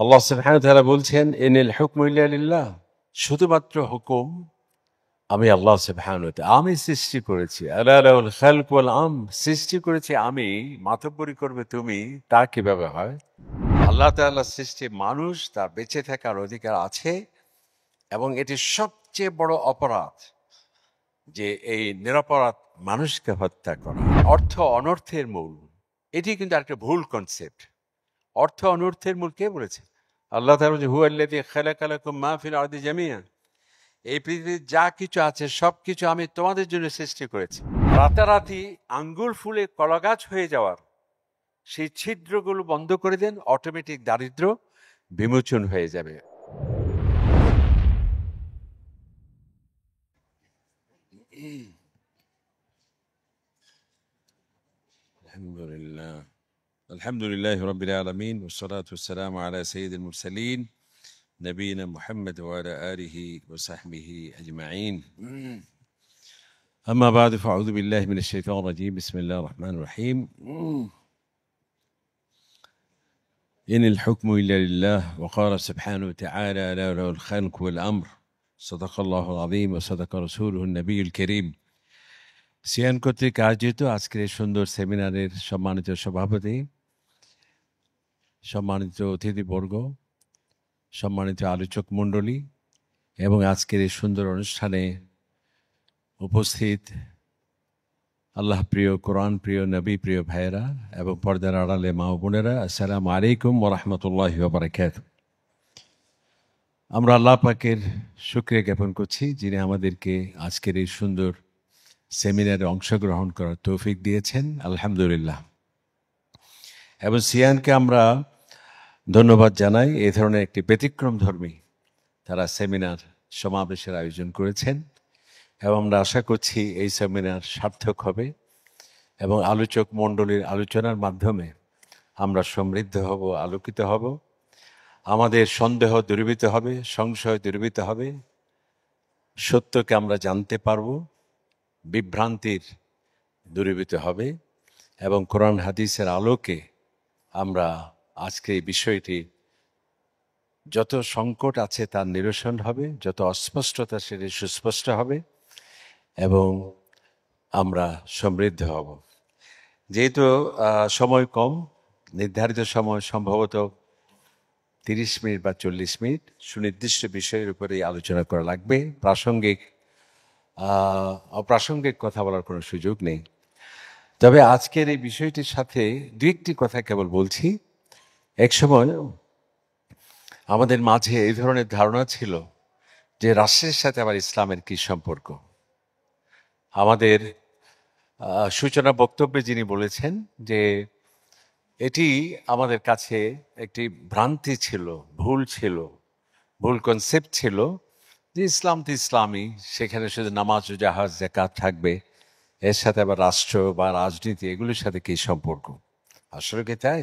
আল্লাহ সুবহানাহু ওয়া তাআলা বলছেন, ইনিল হুকমু ইল্লা লিল্লাহ, শুধুমাত্র হুকুম আমি আল্লাহ সুবহানাহু ওয়া তাআলা। আমি সৃষ্টি করেছি। আলা লাহুল খালক ওয়াল আমর, সৃষ্টি করেছি আমি, মাতব্বরি করবে তুমি, তা কিভাবে হয়? আল্লাহ তাআলার সৃষ্টি মানুষ, তার বেঁচে থাকার অধিকার আছে এবং এটি সবচেয়ে বড় অপরাধ যে এই নিরপরাধ মানুষকে হত্যা করা। অর্থ অনর্থের মূল, এটি কিন্তু একটা ভুল কনসেপ্ট। অর্থ অনর্থের মূল কে বলেছে? আল্লাহ তাআলা বলেছে, হুয়াল্লাযী খালাকা লাকুম মা ফিল আরদি জামিআন, এই পৃথিবীর যা কিছু আছে সবকিছু আমি তোমাদের জন্য সৃষ্টি করেছি। রাতারাতি আঙ্গুল ফুলে কলাগাছ হয়ে যাওয়ার সেই ছিদ্রগুলো বন্ধ করে দেন, অটোমেটিক দারিদ্র্য বিমোচন হয়ে যাবে। আলহামদুলিল্লাহ, আলহামদুলিল্লাহ রাব্বিল আলামিন, ওয়াসসালাতু ওয়াসসালামু আলা সাইয়্যিদিল মুরসালিন নবিয়িনা মুহাম্মদ ওয়া আলা আলিহি ওয়া সাহবিহি আজমাইন। أما بعد فأعوذ بالله من الشيطان الرجيم. بسم الله الرحمن الرحيم. إن الحكم إلا لله، وقال سبحانه وتعالى لا له الخلق والأمر. صدق الله العظيم وصدق رسوله النبي الكريم. সিয়ান কর্তৃক আয়োজিত আজকের এই সুন্দর সেমিনারের সম্মানিত সভাপতি, সম্মানিত অতিথিবর্গ, সম্মানিত আলোচক মণ্ডলী এবং আজকের এই সুন্দর অনুষ্ঠানে উপস্থিত আল্লাহ প্রিয়, কোরআন প্রিয়, নবী প্রিয় ভাইয়েরা এবং পর্দার আড়ালে মা ও বোনেরা, আসসালামু আলাইকুম ওয়া রাহমাতুল্লাহি ওয়া বারাকাতুহু। আমরা আল্লাহ পাকের শুকরিয়া জ্ঞাপন করছি, যিনি আমাদেরকে আজকের এই সুন্দর সেমিনারে অংশগ্রহণ করার তৌফিক দিয়েছেন, আলহামদুলিল্লাহ। এবং সিয়ানকে আমরা ধন্যবাদ জানাই, এই ধরনের একটি ব্যতিক্রমধর্মী তারা সেমিনার সমাবেশের আয়োজন করেছেন এবং আমরা আশা করছি এই সেমিনার সার্থক হবে এবং আলোচক মণ্ডলীর আলোচনার মাধ্যমে আমরা সমৃদ্ধ হব, আলোকিত হব, আমাদের সন্দেহ দূরীভূত হবে, সংশয় দূরীভূত হবে, সত্যকে আমরা জানতে পারব, বিভ্রান্তির দূরীভূত হবে এবং কোরআন হাদিসের আলোকে আমরা আজকে এই বিষয়টি যত সংকট আছে তার নিরসন হবে, যত অস্পষ্টতা সেটি সুস্পষ্ট হবে এবং আমরা সমৃদ্ধ হব। যেহেতু সময় কম, নির্ধারিত সময় সম্ভবত 30 মিনিট বা 40 মিনিট, সুনির্দিষ্ট বিষয়ের উপরে আলোচনা করা লাগবে। অপ্রাসঙ্গিক কথা বলার কোনো সুযোগ নেই। তবে আজকের এই বিষয়টির সাথে দু একটি কথা কেবল বলছি। একসময় আমাদের মাঝে এই ধরনের ধারণা ছিল যে রাষ্ট্রের সাথে আবার ইসলামের কি সম্পর্ক। আমাদের সূচনা বক্তব্যে যিনি বলেছেন যে এটি আমাদের কাছে একটি ভ্রান্তি ছিল, ভুল কনসেপ্ট ছিল যে ইসলাম তো ইসলামই, সেখানে শুধু নামাজ ও জাহাজ যাকাত থাকবে, এর সাথে আবার রাষ্ট্র বা রাজনীতি এগুলোর সাথে কি সম্পর্ক। আসলে কি তাই?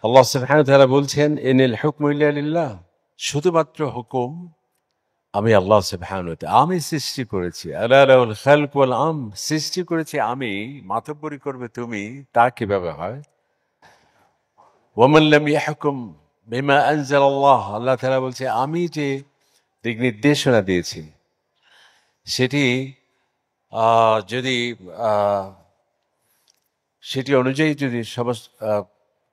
আল্লাহ সুবহানাহু ওয়া তাআলা বলছেন, ইনিল হুকমু ইল্লা লিল্লাহ, শুধুমাত্র হুকুম আমি আল্লাহ সুবহানাহু ওয়া তাআলা। আমি সৃষ্টি করেছি। আলা লাহুল খালক ওয়াল আমর, সৃষ্টি করেছি আমি, মাতব্বরি করবে তুমি, তা কিভাবে হয়? ওয়ামান লাম ইয়াহকুম বিমা আনজালাল্লাহ, আল্লাহ তাআলা বলছে আমি যে দিক নির্দেশনা দিয়েছি সেটি যদি সেটি অনুযায়ী যদি সমস্ত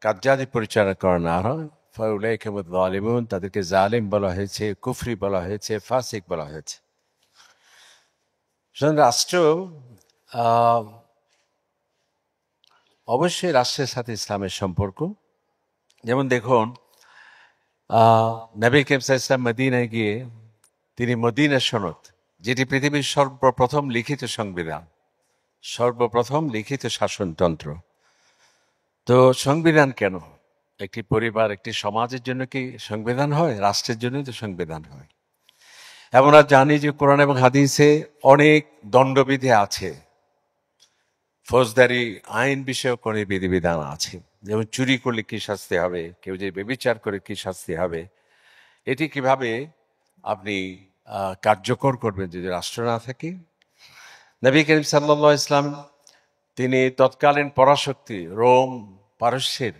কার্যাদি পরিচালনা করা না হয়, ফাউলাইকা হুমুয যালিমুন, তাদেরকে জালিম বলা হয়েছে, কুফরি বলা হয়েছে, ফাসিক বলা হয়েছে। রাষ্ট্র অবশ্যই রাষ্ট্রের সাথে ইসলামের সম্পর্ক। যেমন দেখুন, নবী করিম সাল্লাল্লাহু আলাইহি ওয়াসাল্লাম মদিনায় গিয়ে তিনি মদিনা সনদ, যেটি পৃথিবীর সর্বপ্রথম লিখিত সংবিধান, সর্বপ্রথম লিখিত শাসনতন্ত্র। তো সংবিধান কেন? একটি পরিবার, একটি সমাজের জন্য কি সংবিধান হয়? রাষ্ট্রের জন্যই তো সংবিধান হয়। আমরা জানি যে কোরআন এবং হাদিসে অনেক দণ্ডবিধি আছে, ফৌজদারি আইন বিষয়ক অনেক বিধিবিধান আছে। যেমন চুরি করলে কি শাস্তি হবে, কেউ যে ব্যভিচার করে কি শাস্তি হবে, এটি কিভাবে আপনি কার্যকর করবেন যদি রাষ্ট্র না থাকে। নবী করিম সাল্লাল্লাহু আলাইহি ওয়াসাল্লাম তিনি তৎকালীন পরাশক্তি রোম পারস্যের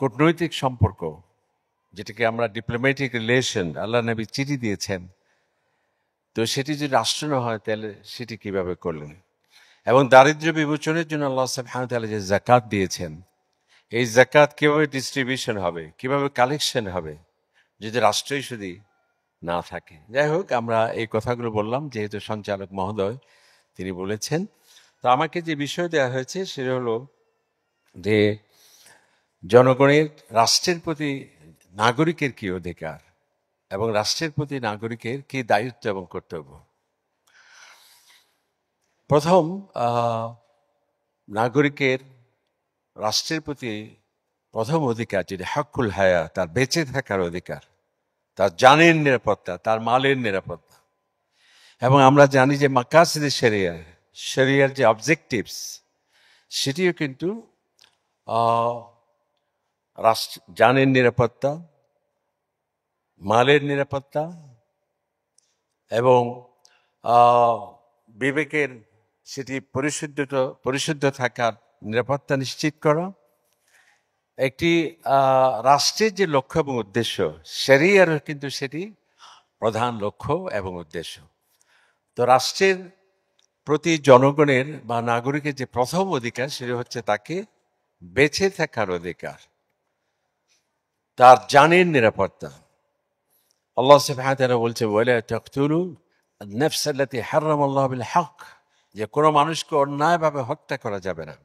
কূটনৈতিক সম্পর্ক যেটাকে আমরা ডিপ্লোম্যাটিক রিলেশন, আল্লাহ নবী চিঠি দিয়েছেন, তো সেটি যদি রাষ্ট্র না হয় তাহলে সেটি কিভাবে করলেন? এবং দারিদ্র্য বিমোচনের জন্য আল্লাহ সুবহানাহু ওয়া তাআলা যে যাকাত দিয়েছেন, এই যাকাত কিভাবে ডিস্ট্রিবিউশন হবে, কিভাবে কালেকশন হবে যদি রাষ্ট্রই শুধু না থাকে? যাই হোক, আমরা এই কথাগুলো বললাম যেহেতু সঞ্চালক মহোদয় তিনি বলেছেন। তো আমাকে যে বিষয় দেওয়া হয়েছে সেটা হলো যে জনগণের রাষ্ট্রের প্রতি নাগরিকের কি অধিকার এবং রাষ্ট্রের প্রতি নাগরিকের কি দায়িত্ব এবং কর্তব্য। প্রথম, নাগরিকের রাষ্ট্রের প্রতি প্রথম অধিকার যেটা হকুল হায়া, তার বেঁচে থাকার অধিকার, তার জানের নিরাপত্তা, তার মালের নিরাপত্তা। এবং আমরা জানি যে মাকাসিদে শরিয়ার যে অবজেক্টিভস সেটিও কিন্তু রাষ্ট্র জানের নিরাপত্তা, মালের নিরাপত্তা এবং বিবেকের সেটি পরিশুদ্ধ থাকার নিরাপত্তা নিশ্চিত করা। একটি রাষ্ট্রের যে লক্ষ্য এবং উদ্দেশ্য, শরিয়ারও কিন্তু সেটি প্রধান লক্ষ্য এবং উদ্দেশ্য। তো রাষ্ট্রের প্রতি জনগণের বা নাগরিকের যে প্রথম অধিকার সেটা হচ্ছে তাকে বেঁচে থাকার অধিকার, তার জানের নিরাপত্তা। আল্লাহ সুবহানাহু ওয়া তাআলা বলছে ওয়ালা তাকতুলু আন-নাফস আল্লাতী হারামাল্লাহু বিল হক, যে কোনো মানুষকে অন্যায়ভাবে হত্যা করা যাবে না।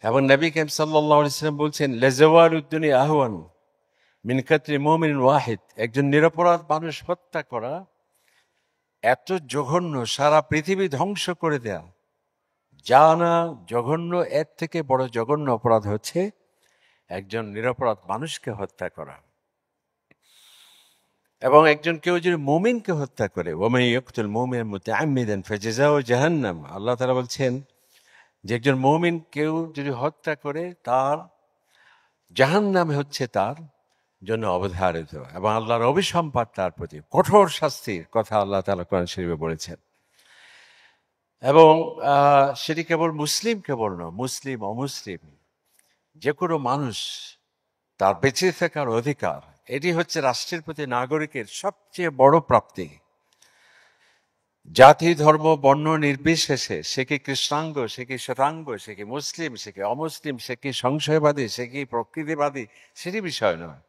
এবং নবী কারীম সাল্লাল্লাহু আলাইহি ওয়াসাল্লাম বলছেন লাযাওয়ালুদ দুনিয়া আহওয়ান মিন কাতলি মুমিনিন ওয়াহিদ, একজন নিরপরাধ মানুষ হত্যা করা এত জঘন্য, সারা পৃথিবী ধ্বংস করে দেয়া যা না জঘন্য, এর থেকে বড় জঘন্য অপরাধ হচ্ছে একজন নিরপরাধ মানুষকে হত্যা করা। এবং একজন কেউ যদি মুমিনকে হত্যা করে, ওয়া ইয়াকতুল মুমিনান মুতাআম্মিদান ফাজাযাউ জাহান্নাম, আল্লাহ তাআলা বলছেন যে একজন মুমিন কেউ যদি হত্যা করে তার জাহান্নামে হচ্ছে তার জন্য অবধারিত, এবং আল্লাহর অভিসম্পাত তার প্রতি কঠোর শাস্তির কথা আল্লাহ তাআলা কোরআন শরীফে বলেছেন। এবং সেটি কেবল নয়, মুসলিম অমুসলিম যে কোনো মানুষ তার বেঁচে থাকার অধিকার, এটি হচ্ছে রাষ্ট্রের প্রতি নাগরিকের সবচেয়ে বড় প্রাপ্তি। জাতি ধর্ম বর্ণ নির্বিশেষে, সে কি কৃষ্ণাঙ্গ, সে কি শ্বেতাঙ্গ, সে কি মুসলিম, সে কি অমুসলিম, সে কি সংশয়বাদী, সে কি প্রকৃতিবাদী, সেটি বিষয় নয়।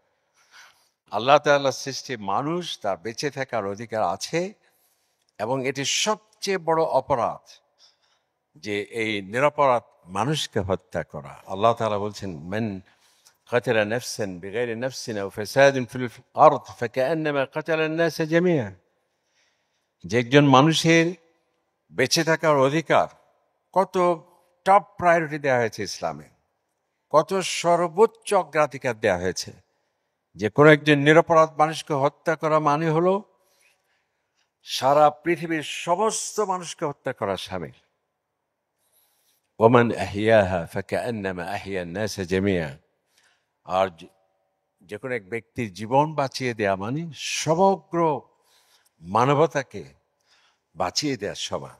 আল্লাহ তাআলার সৃষ্টি মানুষ, তার বেঁচে থাকার অধিকার আছে। এবং এটি সবচেয়ে বড় অপরাধ যে এই নিরপরাধ মানুষকে হত্যা করা। আল্লাহ তাআলা বলছেন মান قتل نفسا بغير نفس أو فساد في الأرض فكأنما قتل الناس جميعا, যে একজন মানুষের বেঁচে থাকার অধিকার কত টপ প্রায়োরিটি দেওয়া হয়েছে ইসলামে, কত সর্বোচ্চ অগ্রাধিকার দেওয়া হয়েছে, যে কোনো একজন নিরপরাধ মানুষকে হত্যা করা মানে হলো সারা পৃথিবীর সমস্ত মানুষকে হত্যা করা শামিল। ওমান আহিয়াহা ফাকান্নামা আহিয়া আন-নাস জামিয়া, আর যে কোনো এক ব্যক্তির জীবন বাঁচিয়ে দেয়া মানে সমগ্র মানবতাকে বাঁচিয়ে দেওয়ার সমান।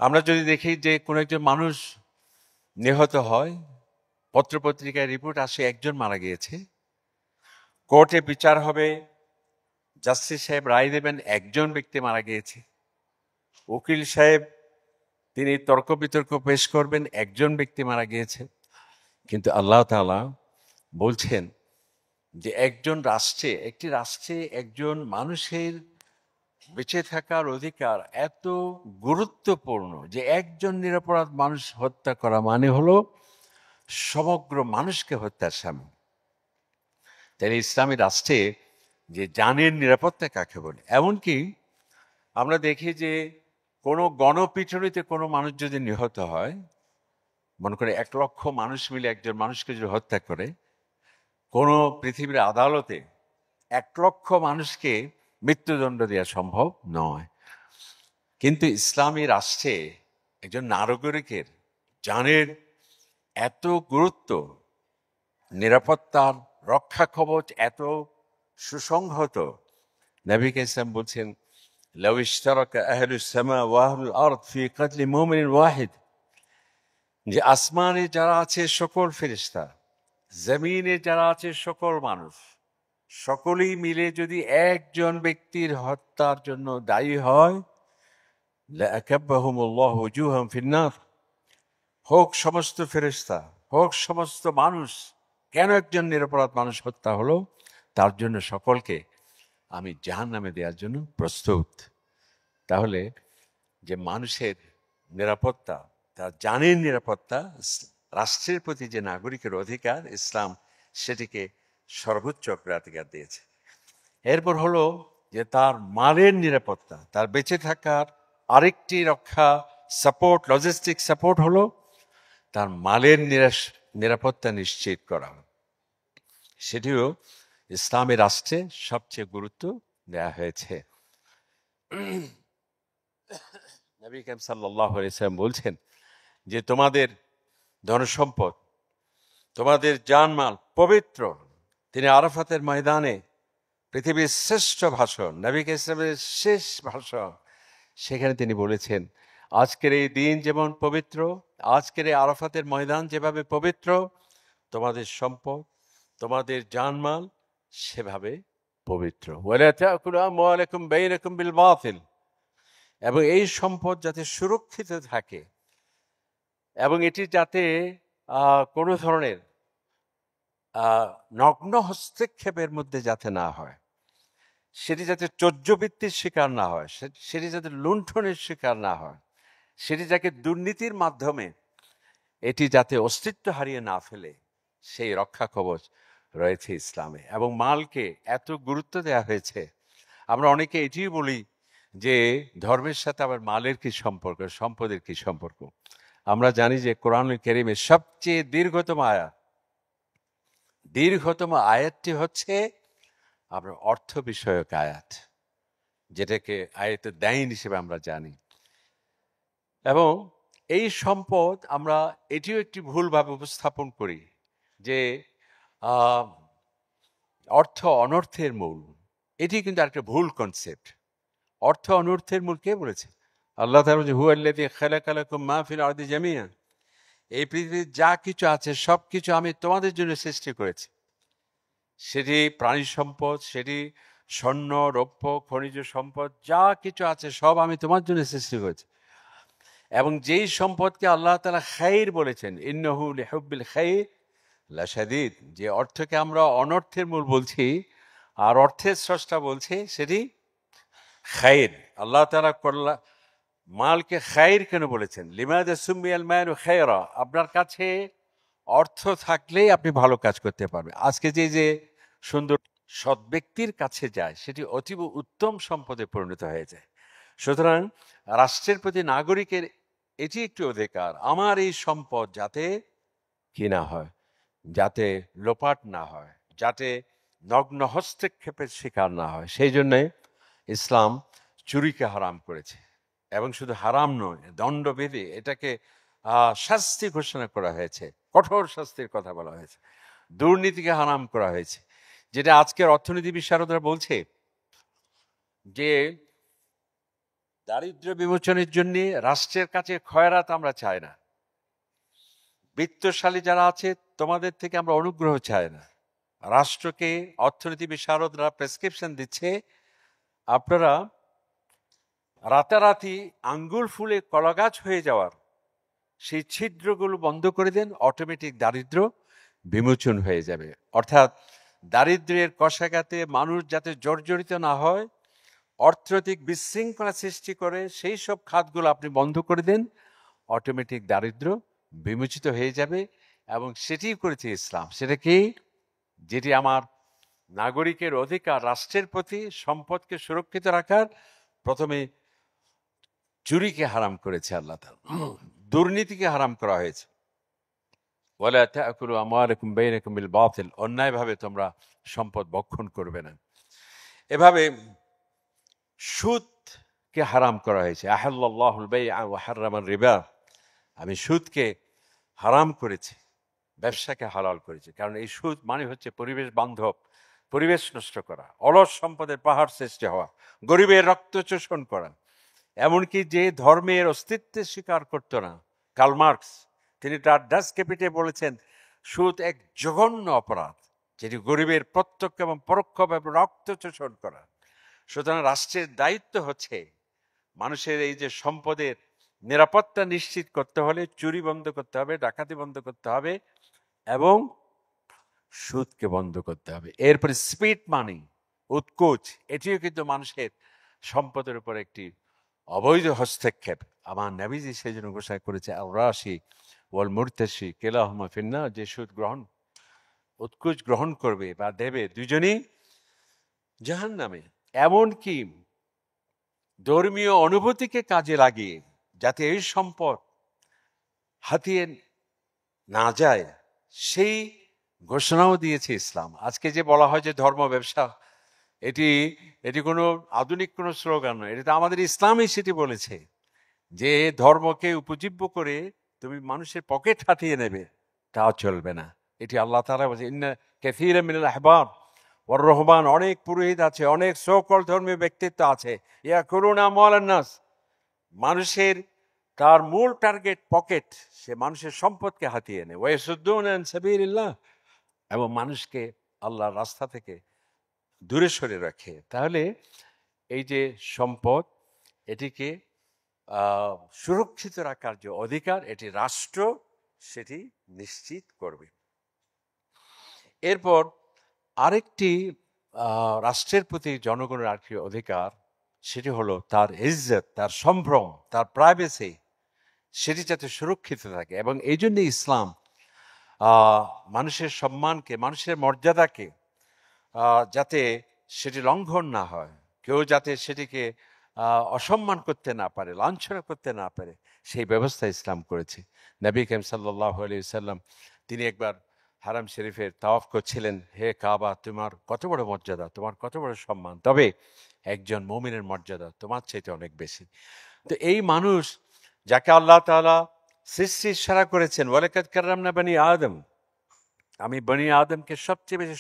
আমরা যদি দেখি যে কোনো একজন মানুষ নিহত হয়, পত্রপত্রিকায় রিপোর্ট আসে একজন মারা গিয়েছে, কোর্টে বিচার হবে, জাস্টিস সাহেব রায় দেবেন একজন ব্যক্তি মারা গিয়েছে, উকিল সাহেব তিনি তর্ক বিতর্ক পেশ করবেন একজন ব্যক্তি মারা গিয়েছে। কিন্তু আল্লাহ তাআলা বলছেন যে একটি রাষ্ট্রে একজন মানুষের বেঁচে থাকার অধিকার এত গুরুত্বপূর্ণ যে একজন নিরপরাধ মানুষ হত্যা করা মানে হলো সমগ্র মানুষকে হত্যার শামিল। তাই ইসলামী রাষ্ট্রে যে জানের নিরাপত্তা কাকে বলে, এমনকি আমরা দেখি যে কোনো গণপিটুনিতে কোনো মানুষ যদি নিহত হয়, মনে করে 1 লক্ষ মানুষ মিলে একজন মানুষকে যদি হত্যা করে, কোনো পৃথিবীর আদালতে 1 লক্ষ মানুষকে মৃত্যুদণ্ড দেওয়া সম্ভব নয়। কিন্তু ইসলামী রাষ্ট্রে একজন নাগরিকের জানের এত গুরুত্ব, নিরাপত্তার রক্ষা কবচ এত সুসংহত। নবী ইসলাম বলছেন লাউ ইশতারাকা আহলুস সামা ওয়া আহলুল আরদ ফি কতলি মুমিনিন ওয়াহিদ, যে আসমানে যারা আছে সকল ফেরেশতা জমিনে যারা আছে সকল মানুষ সকলেই মিলে যদি একজন ব্যক্তির হত্যার জন্য দায়ী হয়, লাআকাব্বাহুমুল্লাহু ওজুহাম ফিন্নার, হোক সমস্ত ফেরেশতা, হোক সমস্ত মানুষ, কেন একজন নিরপরাধ মানুষ হত্যা হলো তার জন্য সকলকে আমি জাহান্নামে দেওয়ার জন্য প্রস্তুত। তাহলে যে মানুষের নিরাপত্তা, তার জানের নিরাপত্তা, রাষ্ট্রের প্রতি যে নাগরিকের অধিকার, ইসলাম সেটিকে সর্বোচ্চ অগ্রাধিকার দিয়েছে। এরপর হলো যে তার মালের নিরাপত্তা, তার বেঁচে থাকার আরেকটি রক্ষা সাপোর্ট, লজিস্টিক সাপোর্ট হলো তার মালের নিরাপত্তা নিশ্চিত করা। সেটিও ইসলামী রাষ্ট্রে সবচেয়ে গুরুত্ব দেওয়া হয়েছে। নবী করিম সাল্লাল্লাহু আলাইহি ওয়াসাল্লাম বলছেন যে তোমাদের ধনসম্পদ, তোমাদের জানমাল পবিত্র। তিনি আরাফাতের ময়দানে পৃথিবীর শ্রেষ্ঠ ভাষণ, নবী ইসলামের শেষ ভাষণ, সেখানে তিনি বলেছেন আজকের এই দিন যেমন পবিত্র, আজকের এই আরাফাতের ময়দান যেভাবে পবিত্র, তোমাদের সম্পদ, তোমাদের জানমাল সেভাবে পবিত্র। ওয়ালা তাকুলু আমওয়ালাকুম বাইনাকুম বিল বাতিল, এবং এই সম্পদ যাতে সুরক্ষিত থাকে এবং এটি যাতে কোনো ধরনের নগ্ন হস্তক্ষেপের মধ্যে যাতে না হয়, সেটি যাতে চর্যবৃত্তির শিকার না হয়, সেটি যাতে লুণ্ঠনের শিকার না হয়, সেটি যাতে দুর্নীতির মাধ্যমে এটি যাতে অস্তিত্ব হারিয়ে না ফেলে, সেই রক্ষা কবচ রয়েছে ইসলামে। এবং মালকে এত গুরুত্ব দেওয়া হয়েছে, আমরা অনেকে এটিই বলি যে ধর্মের সাথে আবার মালের কি সম্পর্ক, সম্পদের কি সম্পর্ক। আমরা জানি যে কোরআনুল কারীমের সবচেয়ে দীর্ঘতম আয়াতটি হচ্ছে আমরা অর্থ বিষয়ক আয়াত, যেটাকে আয়াতে দাইন হিসেবে আমরা জানি। এবং এই সম্পদ আমরা এটিও একটি ভুলভাবে উপস্থাপন করি যে অর্থ অনর্থের মূল। এটি কিন্তু একটা ভুল কনসেপ্ট। অর্থ অনর্থের মূল কে বলেছে? আল্লাহ তাআলা বলেছেন হুয়াল্লাযী খালাকা লাকুম মা ফিল আরদি জামিআন, এই পৃথিবীর যা কিছু আছে সব কিছু আমি তোমাদের জন্য সৃষ্টি করেছি। সেটি প্রাণী সম্পদ, সেটি স্বর্ণ রৌপ্য খনিজ সম্পদ, যা কিছু আছে সব আমি তোমার জন্য সৃষ্টি করেছি। এবং যেই সম্পদকে আল্লাহ তাআলা খাইর বলেছেন, ইন্নাহু লিহুব্বিল খাইর লাশাদীদ, যে অর্থকে আমরা অনর্থের মূল বলছি আর অর্থের স্রষ্টা বলছে সেটি খাইর। আল্লাহ তাআলা মালকে খাইর কেন বলেছেন? লিমাযা সুম্মিয়াল মালু খায়রা, আপনার কাছে অর্থ থাকলেই আপনি ভালো কাজ করতে পারবেন। আজকে যে সুন্দর সৎ ব্যক্তির কাছে যায় সেটি অতীব উত্তম সম্পদে পরিণত হয়ে যায়। সুতরাং রাষ্ট্রের প্রতি নাগরিকের এটি একটি অধিকার, আমার এই সম্পদ যাতে কি না হয়, যাতে লোপাট না হয়, যাতে নগ্ন হস্তক্ষেপের শিকার না হয়। সেই জন্যে ইসলাম চুরিকে হারাম করেছে, এবং শুধু হারাম নয়, দণ্ডবিধি, এটাকে শাস্তি ঘোষণা করা হয়েছে, কঠোর শাস্তির কথা বলা হয়েছে। দুর্নীতিকে হারাম করা হয়েছে, যেটা আজকের অর্থনীতি বিশারদরা বলছে যে দারিদ্র্য বিমোচনের জন্য রাষ্ট্রের কাছে খয়রাত আমরা চাই না, বিত্তশালী যারা আছে তোমাদের থেকে আমরা অনুগ্রহ চাই না। রাষ্ট্রকে অর্থনীতি বিশারদরা প্রেসক্রিপশন দিচ্ছে, আপনারা রাতারাতি আঙ্গুল ফুলে কলাগাছ হয়ে যাওয়ার সেই ছিদ্রগুলো বন্ধ করে দেন, অটোমেটিক দারিদ্র্য বিমোচন হয়ে যাবে। অর্থাৎ দারিদ্র্যের কষাঘাতে মানুষ যাতে জর্জরিত না হয়, অর্থনৈতিক বিশৃঙ্খলা সৃষ্টি করে সেই সব খাতগুলো আপনি বন্ধ করে দেন, অটোমেটিক দারিদ্র্য বিমোচিত হয়ে যাবে। এবং সেটি করেছে ইসলাম। সেটা কি? যেটি আমার নাগরিকের অধিকার, রাষ্ট্রের প্রতি সম্পদকে সুরক্ষিত রাখার, প্রথমে চুরিকে হারাম করেছে আল্লাহ তাআলা, দুর্নীতিকে হারাম করা হয়েছে। ওয়ালা তাকুলু আমওয়ালাকুম বাইনাকুম বিল বাতিল, অন্যায়ভাবে তোমরা সম্পদ ভক্ষণ করবে না। এভাবে সুদকে হারাম করা হয়েছে। আহাল্লাল্লাহুল বাইআ ওয়া হাররামার রিবা, আমি সুদকে হারাম করেছি, ব্যবসাকে হালাল করেছি। কারণ এই সুদ মানে হচ্ছে পরিবেশ বান্ধব, পরিবেশ নষ্ট করা, অলস সম্পদের পাহাড় সৃষ্টি হওয়া, গরিবের রক্ত শোষণ করা। এমনকি যে ধর্মের অস্তিত্বের স্বীকার করত না, কার্ল মার্কস, তিনি তার ডাস ক্যাপিটালে বলেছেন সুদ এক জঘন্য অপরাধ, যেটি গরিবের প্রত্যক্ষ এবং পরোক্ষভাবে রক্ত শোষণ করা। সুতরাং রাষ্ট্রের দায়িত্ব হচ্ছে মানুষের এই যে সম্পদের নিরাপত্তা নিশ্চিত করতে হলে চুরি বন্ধ করতে হবে, ডাকাতি বন্ধ করতে হবে এবং সুদকে বন্ধ করতে হবে। এরপরে স্পিড মানি, উৎকোচ, এটিও কিন্তু মানুষের সম্পদের উপর একটি অবৈধ হস্তক্ষেপ। আমার নবীজি সেই জন্য ঘোষণা করেছে আর রাশি ওয়াল মুরতাশি কিলাহুমা ফিন্নার, যে সুদ গ্রহণ উৎকোচ গ্রহণ করবে বা দেবে দুজনই জাহান্নামে। এমনকি ধর্মীয় অনুভূতিকে কাজে লাগিয়ে যাতে এই সম্পদ হাতিয়ে না যায় সেই ঘোষণাও দিয়েছে ইসলাম। আজকে যে বলা হয় যে ধর্ম ব্যবসা, এটি কোনো আধুনিক কোনো স্লোগান নয়, এটা তো আমাদের ইসলামই সেটি বলেছে যে ধর্মকে উপজীব্য করে তুমি মানুষের পকেট হাতিয়ে নেবে, তাও চলবে না। এটি আল্লাহ তাআলা বলছে ইন্না কাসীরাম মিনাল আহবার ওয়ার রহবান, অনেক পুরোহিত আছে, অনেক সকল ধর্মীয় ব্যক্তিত্ব আছে, ইয়াকুলুনা আমওয়ালান নাস, মানুষের তার মূল টার্গেট পকেট, সে মানুষের সম্পদকে হাতিয়ে নেয়। ওয়া ইয়াসুদ্দুনা আন সাবিলিল্লাহ, এবং মানুষকে আল্লাহর রাস্তা থেকে দূরে সরে রাখে। তাহলে এই যে সম্পদ, এটিকে সুরক্ষিত রাখার যে অধিকার, এটি রাষ্ট্র সেটি নিশ্চিত করবে। এরপর আরেকটি রাষ্ট্রের প্রতি জনগণের আরেকটি অধিকার, সেটি হলো তার ইজ্জত, তার সম্ভ্রম, তার প্রাইভেসি, সেটি যাতে সুরক্ষিত থাকে। এবং এই জন্য ইসলাম মানুষের সম্মানকে, মানুষের মর্যাদাকে যাতে সেটি লঙ্ঘন না হয়, কেউ যাতে সেটিকে অসম্মান করতে না পারে, লাঞ্ছনা করতে না পারে, সেই ব্যবস্থা ইসলাম করেছে। নবী করিম সাল্লাল্লাহু আলাইহি ওয়াসাল্লাম তিনি একবার হারাম শরীফের তাওয়াফ করছিলেন। হে কাবা, তোমার কত বড় মর্যাদা, তোমার কত বড় সম্মান, তবে একজন মুমিনের মর্যাদা তোমার চাইতে অনেক বেশি। তো এই মানুষ যাকে আল্লাহ তাআলা সৃষ্টি ইশারা করেছেন, ওয়ালাকাদ কাররামনা বনি আদম, আমি বনি আদমকে সবচেয়ে বেশি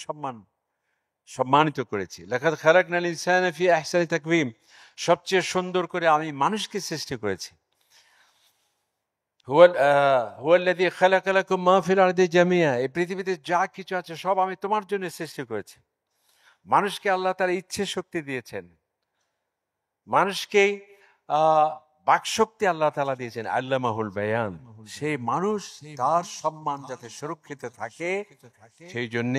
সম্মানিত করেছি। লাকাদ খালাকনাল ইনসানা ফি আহসানি তাকওয়িম, সবচেয়ে সুন্দর করে আমি মানুষকে সৃষ্টি করেছি। হুয়াল্লাযী খালাকা লাকুম মা ফিল আরদি জামিয়া, এই পৃথিবীতে যা কিছু আছে সব আমি তোমার জন্য সৃষ্টি করেছি। মানুষকে আল্লাহ তার ইচ্ছে শক্তি দিয়েছেন, মানুষকে বাকশক্তি আল্লাহ তাআলা দিয়েছেন, আল্লামাহুল বায়ান। সেই মানুষ তার সম্মান যাতে সুরক্ষিত থাকে, সেই জন্য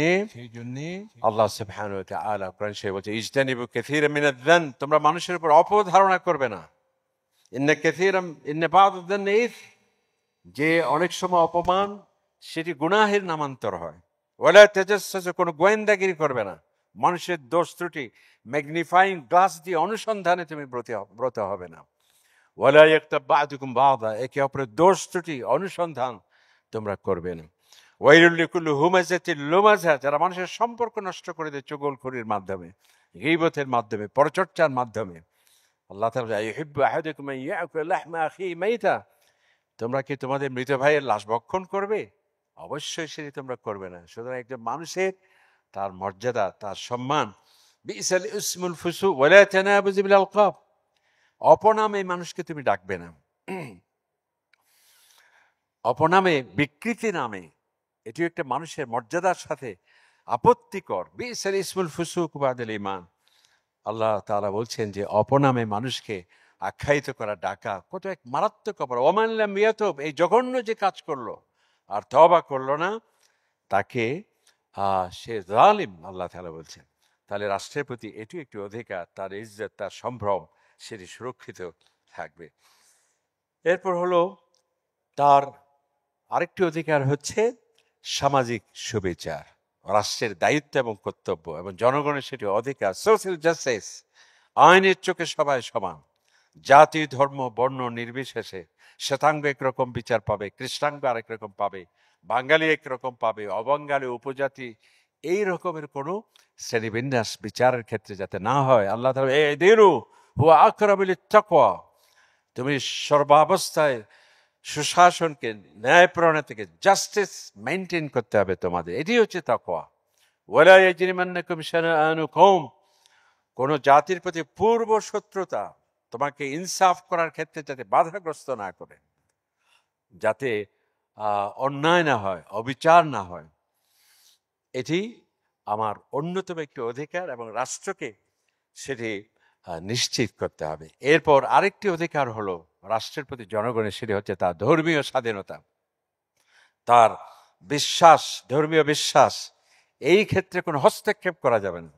আল্লাহ সুবহানাহু ওয়া তাআলা কোরআন শরীফে বলছে ইজতানিবু কাসীরাম মিনায-যান, তোমরা মানুষের উপর অপধারণা করবে না। ইন্না বা'দায-যান্নি ইথম, যে অনেক সময় অপমান সেটি গুনাহের নামান্তর হয়। ওয়ালা তাজাসসাসু, কোনো গোয়েন্দাগিরি করবে না, মানুষের দোষ ত্রুটি ম্যাগনিফাইং গ্লাস দিয়ে অনুসন্ধানে তুমি ব্রত হবে না। ওয়ালা ইয়াগতাব বা'দুকুম বা'দা, একে অপরের দোষ ত্রুটি অনুসন্ধান তোমরা করবে না। ওয়াইলুল লিকুল্লি হুমাযাতিল লুমাযা, যারা মানুষের সম্পর্ক নষ্ট করে দেয় চুগলখড়ির মাধ্যমে, গীবতের মাধ্যমে, পরচর্চার মাধ্যমে। আল্লাহ তাআলা ইউহিব্বু আহাদুকুম আন ইয়াকুলা লাহমা আখিহি মাইতা, তোমরা কি তোমাদের মৃত ভাইয়ের লাশ ভক্ষণ করবে? অবশ্যই সেটি তোমরা করবে না। সুতরাং একজন মানুষের তার মর্যাদা, তার সম্মান, বিসাল ইসমুল ফুসুক ওয়ালা তানাবুযু বিল আলকাব, অপনামে মানুষকে তুমি ডাকবে না, অপনামে, বিকৃতি নামে, এটি একটা মানুষের মর্যাদার সাথে আপত্তিকর। বিসাল ইসমুল ফুসুক বাদাল ঈমান, আল্লাহ তাআলা বলছেন যে অপনামে মানুষকে আখ্যায়িত করা, ডাকা কত এক মারাত্মক অপরাধ। ওমান লাম ইয়াতুব, এই জঘন্য যে কাজ করলো আর তওবা করলো না, তাকে সে জালিম, আল্লাহ তাআলা বলছেন। তাহলে রাষ্ট্রের প্রতি এটি একটি অধিকার, তার ইজ্জত, তার সম্ভ্রম সেটি সুরক্ষিত থাকবে। এরপর হলো তার আরেকটি অধিকার হচ্ছে সামাজিক সুবিচার, রাষ্ট্রের দায়িত্ব এবং কর্তব্য, এবং জনগণের সেটি অধিকার। সোশ্যাল জাস্টিস, আইনের চোখে সবাই সমান, জাতি ধর্ম বর্ণ নির্বিশেষে। শ্বেতাঙ্গ একরকম বিচার পাবে, কৃষ্ণাঙ্গ আরেক রকম পাবে, বাঙালি একরকম পাবে, অবাঙালি, উপজাতি, এই রকমের কোনো শ্রেণীবিন্যাস বিচারের ক্ষেত্রে যাতে না হয়। আল্লাহ তাআলা ইদিলু হুয়া আকরাবু লিত-তাকওয়া, তুমি সর্বাবস্থায় সুশাসনকে, ন্যায় প্রণয়ন থেকে জাস্টিস মেনটেন করতে হবে তোমাদের, এটি হচ্ছে তাকওয়া। ওয়ালা ইয়াজরিমান্নাকুম শানাআনু কওম, কোন জাতির প্রতি পূর্ব শত্রুতা তোমাকে ইনসাফ করার ক্ষেত্রে যাতে বাধাগ্রস্ত না করে, যাতে অন্যায় না হয়, অবিচার না হয়, এটি আমার অন্যতম একটি অধিকার এবং রাষ্ট্রকে সেটি নিশ্চিত করতে হবে। এরপর আরেকটি অধিকার হলো রাষ্ট্রের প্রতি জনগণের, সেটি হচ্ছে তার ধর্মীয় স্বাধীনতা, তার বিশ্বাস, ধর্মীয় বিশ্বাস। এই ক্ষেত্রে কোনো হস্তক্ষেপ করা যাবে না,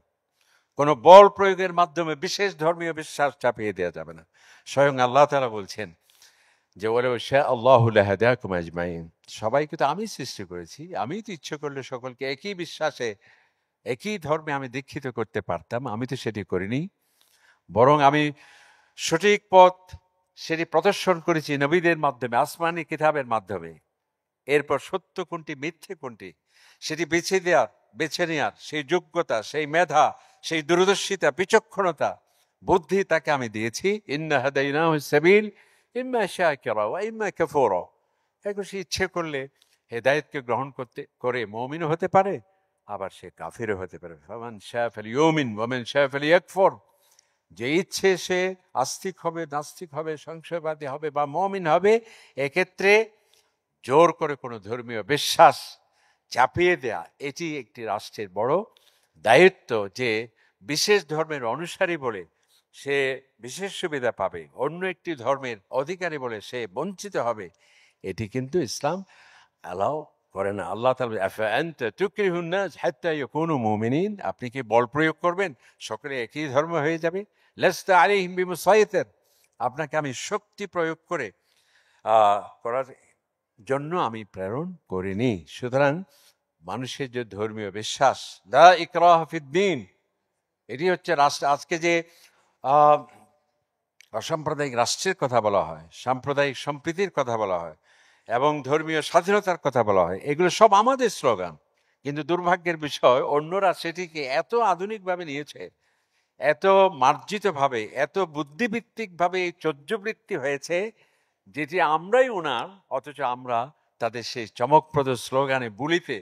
কোনো বল প্রয়োগের মাধ্যমে বিশেষ ধর্মীয় বিশ্বাস চাপিয়ে দেওয়া যাবে না। স্বয়ং আল্লাহ তাআলা বলছেন যে ওয়ালাউ শাআ আল্লাহু লাহাদাকুম আজমাইন, সবাইকে তো আমি সৃষ্টি করেছি, আমি তো ইচ্ছে করলে সকলকে একই বিশ্বাসে, একই ধর্মে আমি দীক্ষিত করতে পারতাম, আমি তো সেটি করিনি। বরং আমি সঠিক পথ সেটি প্রদর্শন করেছি নবীদের মাধ্যমে, আসমানি কিতাবের মাধ্যমে। এরপর সত্য কোনটি, মিথ্যে কোনটি, সেটি বেছে নেওয়ার সেই যোগ্যতা, সেই মেধা, সেই দূরদর্শিতা, বিচক্ষণতা, বুদ্ধি তাকে আমি দিয়েছি। ইন্না হাদাইনাহু সাবিল ইম্মা শাকিরা ওয়া ইম্মা কাফুরা। এখন সে ইচ্ছে করলে হেদায়েতকে গ্রহণ করে মুমিনও হতে পারে, আবার সে কাফিরও হতে পারে। ফামান শাআ ফালিউমিন ওয়া মান শাআ ফালিয়াকফুর। যে ইচ্ছে সে আস্তিক হবে, নাস্তিক হবে, সংশয়বাদী হবে বা মুমিন হবে। এক্ষেত্রে জোর করে কোনো ধর্মীয় বিশ্বাস চাপিয়ে দেয়া, এটি একটি রাষ্ট্রের বড় দায়িত্ব। যে বিশেষ ধর্মের অনুসারী বলে সে বিশেষ সুবিধা পাবে, অন্য একটি ধর্মের অধিকারী বলে সে বঞ্চিত হবে, এটি কিন্তু ইসলাম অ্যালাউ করে না। আল্লাহ তাআলা আফাআনতা তুকরিহুন নাস হাত্তা ইয়াকুনু মুমিনিন, আপনি কি বল প্রয়োগ করবেন সকলে একই ধর্ম হয়ে যাবে? লাস্তা আলাইহিম বিমুসাইতির, আপনাকে আমি শক্তি প্রয়োগ করে করার জন্য আমি প্রেরণ করিনি। সুতরাং মানুষের যে ধর্মীয় বিশ্বাস, লা ইকরাহা ফিদ্দীন, এটি হচ্ছে রাষ্ট্র। আজকে যে অসাম্প্রদায়িক রাষ্ট্রের কথা বলা হয়, সাম্প্রদায়িক সম্প্রীতির কথা বলা হয় এবং ধর্মীয় স্বাধীনতার কথা বলা হয়, এগুলো সব আমাদের স্লোগান। কিন্তু দুর্ভাগ্যের বিষয়, অন্যরা সেটিকে এত আধুনিকভাবে নিয়েছে, এত মার্জিতভাবে, এত বুদ্ধিভিত্তিকভাবে এই চর্যাবৃত্তি হয়েছে, যেটি আমরাই ওনার, অথচ আমরা তাদের সেই চমকপ্রদ স্লোগানে বুলিতে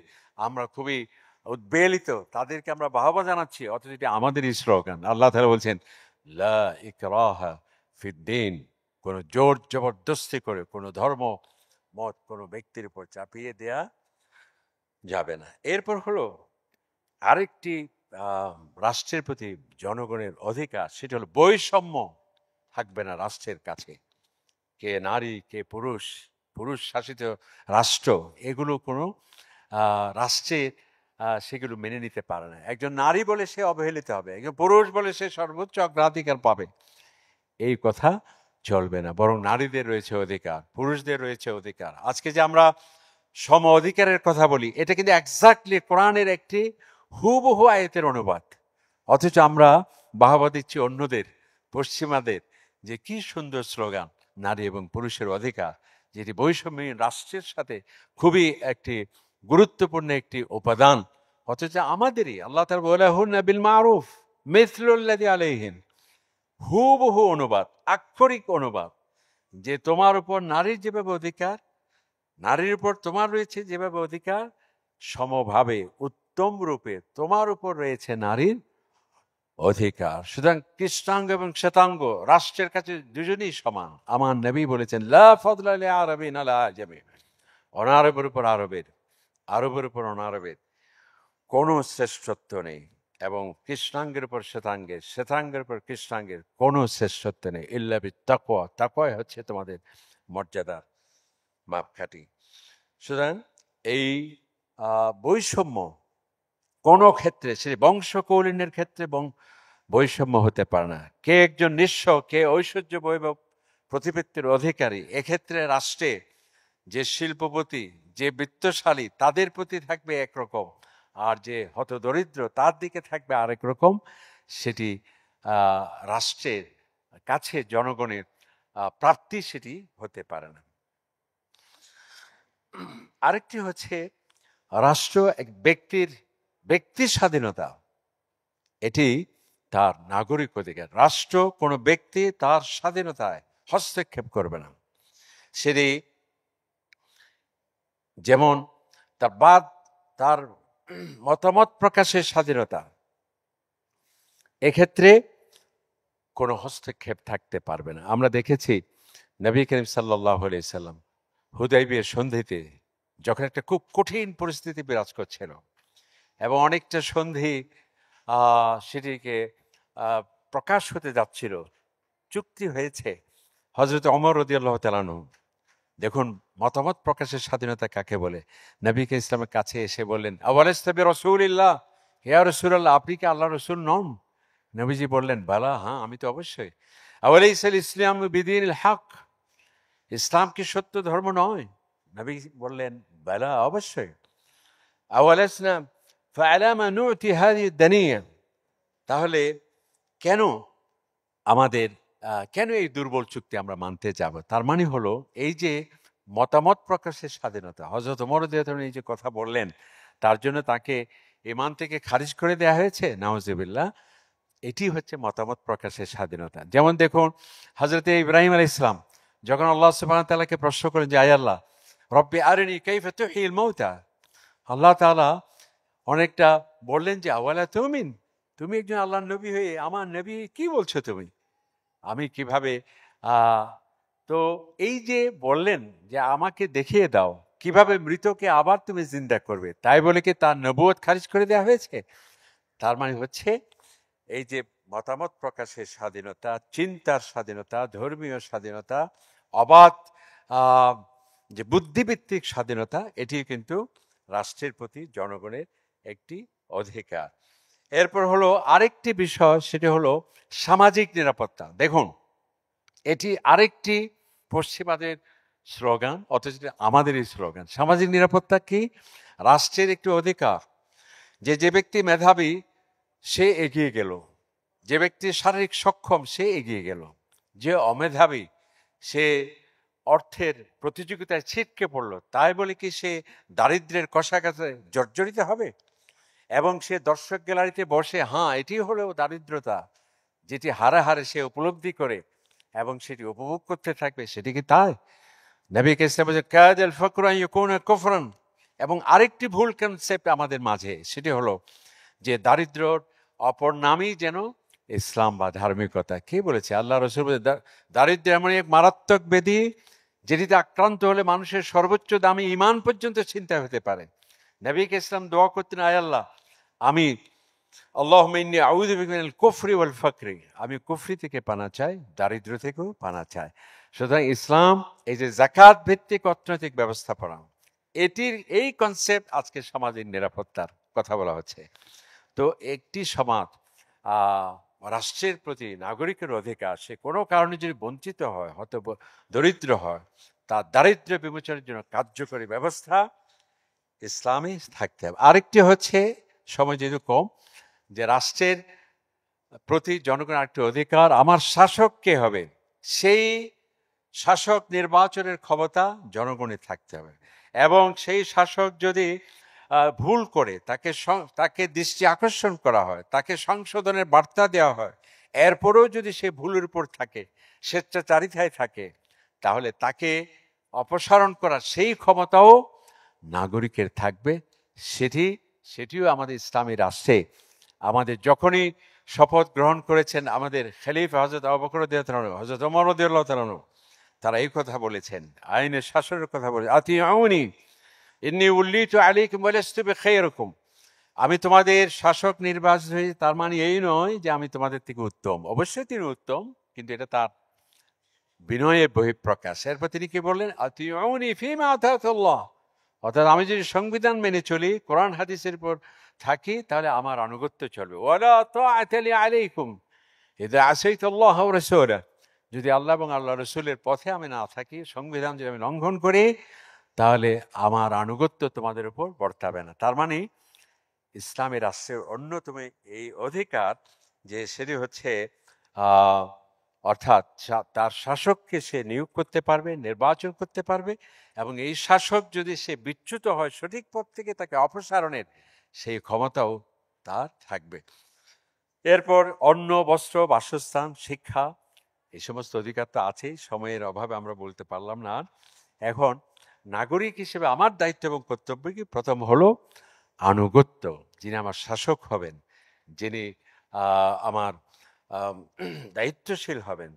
আমরা খুবই উদ্বেলিত, তাদেরকে আমরা বাহবা জানাচ্ছি, অথচ এটি আমাদেরই স্লোগান। আল্লাহ তাআলা বলছেন লা ইকরাহা ফিদ্দীন, কোনো জোর জবরদস্তি করে কোনো ধর্ম মত কোনো ব্যক্তির উপর চাপিয়ে দেয়া যাবে না। এরপর হলো আরেকটি রাষ্ট্রের প্রতি জনগণের অধিকার, সেটা হলো বৈষম্য থাকবে না রাষ্ট্রের কাছে। কে নারী, কে পুরুষ, পুরুষ শাসিত রাষ্ট্র, এগুলো কোনো রাষ্ট্রে সেগুলো মেনে নিতে পারে না। একজন নারী বলে সে অবহেলিত হবে, একজন পুরুষ বলে সে সর্বোচ্চ অগ্রাধিকার পাবে, এই কথা চলবে না। বরং নারীদের রয়েছে অধিকার, পুরুষদের রয়েছে অধিকার। আজকে যে আমরা সম অধিকারের কথা বলি, এটা কিন্তু এক্স্যাক্টলি কোরআনের একটি হুবহু আয়াতের অনুবাদ, অথচ আমরা বাহবা দিচ্ছি অন্যদের, পশ্চিমাদের, যে কি সুন্দর স্লোগান নারী এবং পুরুষের অধিকার, যেটি বৈষম্যহীন রাষ্ট্রের সাথে খুবই একটি গুরুত্বপূর্ণ একটি উপাদান, অথচ আমাদেরই। আল্লাহ তাআলা ওয়ালাহুন্না বিল মারুফ মিসলুল্লাযী আলাইহিন, হুবহু অনুবাদ, আক্ষরিক অনুবাদ, যে তোমার উপর নারীর যেভাবে অধিকার, নারীর উপর তোমার রয়েছে যেভাবে অধিকার, সমভাবে উত্তম রূপে তোমার উপর রয়েছে নারীর অধিকার। সুতরাং কৃষ্ণাঙ্গ এবং শ্বেতাঙ্গ রাষ্ট্রের কাছে দুজনেই সমান। আমার নবী বলেছেন লা ফাদলা লিআরাবিন আলা আজমি, অনারবের উপর আরবের, আরবের উপর অনারবের কোনো শ্রেষ্ঠত্ব নেই, এবং কৃষ্ণাঙ্গের উপর শ্বেতাঙ্গের, শ্বেতাঙ্গের উপর কৃষ্ণাঙ্গের কোনো শ্রেষ্ঠত্ব নেই। ইল্লা বিত্তাকওয়া, তাকওয়াই হচ্ছে তোমাদের মর্যাদার মাপকাঠি। সুতরাং এই বৈষম্য কোনো ক্ষেত্রে, সে বংশকৌলীনের ক্ষেত্রে বৈষম্য হতে পারে না। কে একজন নিঃস্ব, কে ঐশ্বর্য বৈভব প্রতিপত্তির অধিকারী, এক্ষেত্রে রাষ্ট্রে যে শিল্পপতি, যে বিত্তশালী, তাদের প্রতি থাকবে একরকম, আর যে হতদরিদ্র তার দিকে থাকবে আরেক রকম। সেটি রাষ্ট্রের কাছে জনগণের প্রাপ্তি সেটি হতে পারে না। আরেকটি হচ্ছে রাষ্ট্র এক ব্যক্তির স্বাধীনতা, এটি তার নাগরিক অধিকার। রাষ্ট্র কোনো ব্যক্তি তার স্বাধীনতায় হস্তক্ষেপ করবে না। সেটি যেমন তার মতামত প্রকাশের স্বাধীনতা, এক্ষেত্রে কোনো হস্তক্ষেপ থাকতে পারবে না। আমরা দেখেছি নবী করিম সাল্লাল্লাহু আলাইহি সাল্লাম হুদাইবিয়ার সন্ধিতে যখন একটা খুব কঠিন পরিস্থিতি বিরাজ করছিল এবং অনেকটা সন্ধি সেটিকে প্রকাশ হতে যাচ্ছিল, চুক্তি হয়েছে, হযরত ওমর রাদিয়াল্লাহু তাআলা আনহু, দেখুন মতামত প্রকাশের স্বাধীনতা কাকে বলে, নবীকে ইসলামের কাছে এসে বললেন, আওয়ালাস্তা বিরাসূলিল্লাহ, ইয়া রাসূলুল্লাহ, আপনি কি আল্লাহর রাসূল নন? নবীজি বললেন, বালা, হ্যাঁ আমি তো অবশ্যই। আওয়ালাইসাল ইসলামু বিদীনিল হক, ইসলাম কি সত্য ধর্ম নয়? নবী বললেন, বালা, অবশ্যই। আওয়ালাসনা ফাআলামা নুতি হাযিহি দানিয়া, তাহলে কেন আমাদের কেন এই দুর্বল চুক্তি আমরা মানতে যাব? তার মানে হলো এই যে মতামত প্রকাশের স্বাধীনতা, হযরত ওমর রাদিয়াল্লাহু তাআলা এই যে কথা বললেন, তার জন্য তাকে ঈমান থেকে খারিজ করে দেয়া হয়েছে? নাউজুবিল্লাহ। এটি হচ্ছে মতামত প্রকাশের স্বাধীনতা। যেমন দেখুন, হযরত ইব্রাহিম আলাইহিস সালাম যখন আল্লাহ সুবহানাহু ওয়া তাআলাকে প্রশ্ন করেন যে, আয় আল্লাহ, রব্বি আরিনি কাইফা তুহয়িল মাউতা, আল্লাহ তাআলা অনেকটা বললেন যে, আওয়ালা তুমিন, তুমি একজন আল্লাহর নবী হয়ে আমার নবী কি বলছো তুমি, আমি কিভাবে তো এই যে বললেন যে আমাকে দেখিয়ে দাও কিভাবে মৃতকে আবার তুমি জিন্দা করবে, তাই বলে কি তার নবুয়ত খারিজ করে দেওয়া হয়েছে? তার মানে হচ্ছে এই যে মতামত প্রকাশের স্বাধীনতা, চিন্তার স্বাধীনতা, ধর্মীয় স্বাধীনতা, অবাধ যে বুদ্ধিভিত্তিক স্বাধীনতা, এটি কিন্তু রাষ্ট্রের প্রতি জনগণের একটি অধিকার। এরপর হলো আরেকটি বিষয়, সেটি হলো সামাজিক নিরাপত্তা। দেখুন, এটি আরেকটি পশ্চিমাদের স্লোগান, অথচ আমাদেরই স্লোগান। সামাজিক নিরাপত্তা কি? রাষ্ট্রের একটি অধিকার যে যে ব্যক্তি মেধাবী সে এগিয়ে গেল, যে ব্যক্তি শারীরিক সক্ষম সে এগিয়ে গেল, যে অমেধাবী সে অর্থের প্রতিযোগিতায় ছিটকে পড়ল, তাই বলে কি সে দারিদ্র্যের কষাঘাতে জর্জরিত হবে এবং সে দর্শক গ্যালারিতে বসে, হ্যাঁ এটি হলো দারিদ্রতা, যেটি হারে হারে সে উপলব্ধি করে এবং সেটি উপভোগ করতে থাকবে, সেটি কি তাই? নবীকে কাদাল ফাকরু আন ইয়াকুনা কুফরান। এবং আরেকটি ভুল কনসেপ্ট আমাদের মাঝে, সেটি হলো যে দারিদ্র্যর অপর নামই যেন ইসলাম বা ধার্মিকতা। কে বলেছে? আল্লাহ রাসূল বলেছেন, দারিদ্র্য এমন এক মারাত্মক ব্যাধি যেটিতে আক্রান্ত হলে মানুষের সর্বোচ্চ দামি ঈমান পর্যন্ত চিন্তা হতে পারে। নবীকে ইসলাম দোয়া করতেন, আয় আল্লাহ, আমি আল্লাহুম্মা ইন্নী আউযু বিকা মিনাল কুফরি ওয়াল ফাকরি, আমি কুফরি থেকে পানা চাই, দারিদ্র্য থেকেও পানা চাই। সুতরাং ইসলাম এই যে যাকাত ভিত্তিক অর্থনৈতিক ব্যবস্থাপনা, এটির এই কনসেপ্ট আজকে সামাজিক নিরাপত্তার কথা বলা হচ্ছে। তো একটি সমাজ রাষ্ট্রের প্রতি নাগরিকের অধিকার, সে কোনো কারণে যদি বঞ্চিত হয়, হয়তো দরিদ্র হয়, তার দারিদ্র্য বিমোচনের জন্য কার্যকরী ব্যবস্থা ইসলামে থাকতে হবে। আরেকটি হচ্ছে, সময় যেহেতু কম, যে রাষ্ট্রের প্রতি জনগণের একটি অধিকার, আমার শাসক কে হবে সেই শাসক নির্বাচনের ক্ষমতা জনগণের থাকতে হবে এবং সেই শাসক যদি ভুল করে তাকে দৃষ্টি আকর্ষণ করা হয়, তাকে সংশোধনের বার্তা দেওয়া হয়, এরপরেও যদি সে ভুলের উপর থাকে, স্বেচ্ছাচারিতায় থাকে, তাহলে তাকে অপসারণ করার সেই ক্ষমতাও নাগরিকের থাকবে। সেটিও আমাদের ইসলামী রাষ্ট্রে, আমাদের যখনই শপথ গ্রহণ করেছেন আমাদের খলিফা হযরত আবু বকর রাদিয়াল্লাহু তাআলা, হযরত ওমর রাদিয়াল্লাহু তাআলা, তারা এই কথা বলেছেন, আইনের শাসনের কথা বলে, আতিউনি ইন্নী উল্লিতু আলাইকুম ওয়া লাস্তু বিখায়রিকুম, আমি তোমাদের শাসক নির্বাচিত হয়েছি, তার মানে এই নয় যে আমি তোমাদের থেকে উত্তম, অবশ্যই তিনি উত্তম, কিন্তু এটা তার বিনয়ের বহিঃপ্রকাশ। এরপর তিনি কি বললেন? আতিউনি ফীমা আতাতুল্লাহ, অর্থাৎ আমি যদি সংবিধান মেনে চলি, কোরআন হাদিসের উপর থাকি, তাহলে আমার আনুগত্য চলবে। ওয়ালা তাআতা লি আলাইকুম ইযা আসাইতুল্লাহ ওয়া রাসূলাহ, যদি আল্লাহ এবং আল্লাহ রসুলের পথে আমি না থাকি, সংবিধান যদি আমি লঙ্ঘন করি, তাহলে আমার আনুগত্য তোমাদের উপর বর্তাবে না। তার মানে ইসলামী রাষ্ট্রের অন্যতম এই অধিকার যে সেটি হচ্ছে অর্থাৎ তার শাসককে সে নিয়োগ করতে পারবে, নির্বাচন করতে পারবে, এবং এই শাসক যদি সে বিচ্যুত হয় সঠিক পথ থেকে, তাকে অপসারণের সেই ক্ষমতাও তার থাকবে। এরপর অন্ন, বস্ত্র, বাসস্থান, শিক্ষা, এই সমস্ত অধিকার তো আছেই, সময়ের অভাবে আমরা বলতে পারলাম না। এখন নাগরিক হিসেবে আমার দায়িত্ব এবং কর্তব্য কি? প্রথম হলো আনুগত্য, যিনি আমার শাসক হবেন, যিনি আমার দায়িত্বশীল হবেন,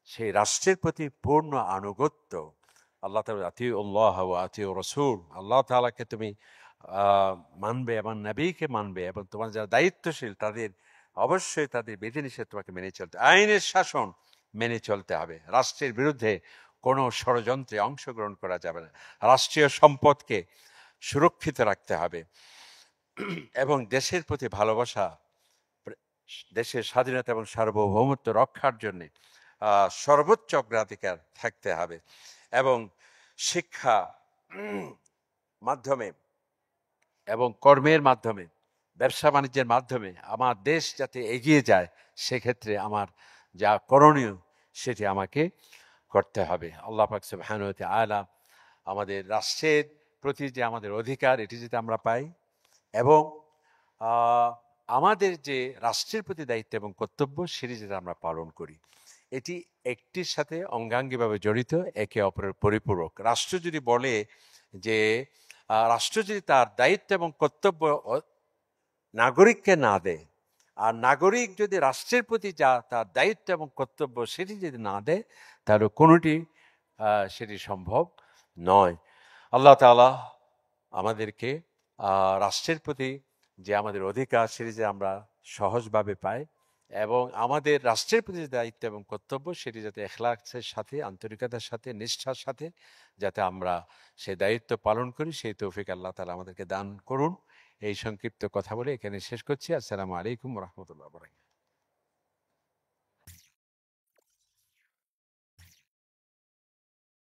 সেই রাষ্ট্রের প্রতি পূর্ণ আনুগত্য, আল্লাহ তাআলা আতিউল্লাহ ওয়া আতিউর রাসূল, আল্লাহ তাআলাকে তুমি মানবে এবং নবীকে মানবে, এবং তোমার যারা দায়িত্বশীল তাদের অবশ্যই তাদের বিধিনিষেধ তোমাকে মেনে চলতে, আইনের শাসন মেনে চলতে হবে। রাষ্ট্রের বিরুদ্ধে কোনো ষড়যন্ত্রে অংশগ্রহণ করা যাবে না। রাষ্ট্রীয় সম্পদকে সুরক্ষিত রাখতে হবে এবং দেশের প্রতি ভালোবাসা, দেশের স্বাধীনতা এবং সার্বভৌমত্ব রক্ষার জন্য সর্বোচ্চ অগ্রাধিকার থাকতে হবে। এবং শিক্ষা মাধ্যমে এবং কর্মের মাধ্যমে, ব্যবসা বাণিজ্যের মাধ্যমে আমার দেশ যাতে এগিয়ে যায়, সেক্ষেত্রে আমার যা করণীয় সেটি আমাকে করতে হবে। আল্লাহ পাক সুবহানাহু ওয়া তাআলা আমাদের রাষ্ট্রের প্রতি যে আমাদের অধিকার, এটি যদি আমরা পাই, এবং আমাদের যে রাষ্ট্রের প্রতি দায়িত্ব এবং কর্তব্য সেটি যদি আমরা পালন করি, এটি একটির সাথে অঙ্গাঙ্গিভাবে জড়িত, একে অপরের পরিপূরক। রাষ্ট্র যদি বলে যে রাষ্ট্র যদি তার দায়িত্ব এবং কর্তব্য নাগরিককে না দেয়, আর নাগরিক যদি রাষ্ট্রের প্রতি যা তার দায়িত্ব এবং কর্তব্য সেটি যদি না দেয়, তাহলে কোনোটি সেটি সম্ভব নয়। আল্লাহ তাআলা আমাদেরকে রাষ্ট্রের প্রতি যে আমাদের অধিকার সেটি যে আমরা সহজভাবে পাই, এবং আমাদের রাষ্ট্রের প্রতি যে দায়িত্ব এবং কর্তব্য সেটি যাতে ইখলাসের সাথে, আন্তরিকতার সাথে, নিষ্ঠার সাথে যাতে আমরা সেই দায়িত্ব পালন করি, সেই তৌফিক আল্লাহ তাআলা আমাদেরকে দান করুন। এই সংক্ষিপ্ত কথা বলে এখানে শেষ করছি। আসসালামু আলাইকুম ওয়া রাহমাতুল্লাহি ওয়া বারাকাতুহু।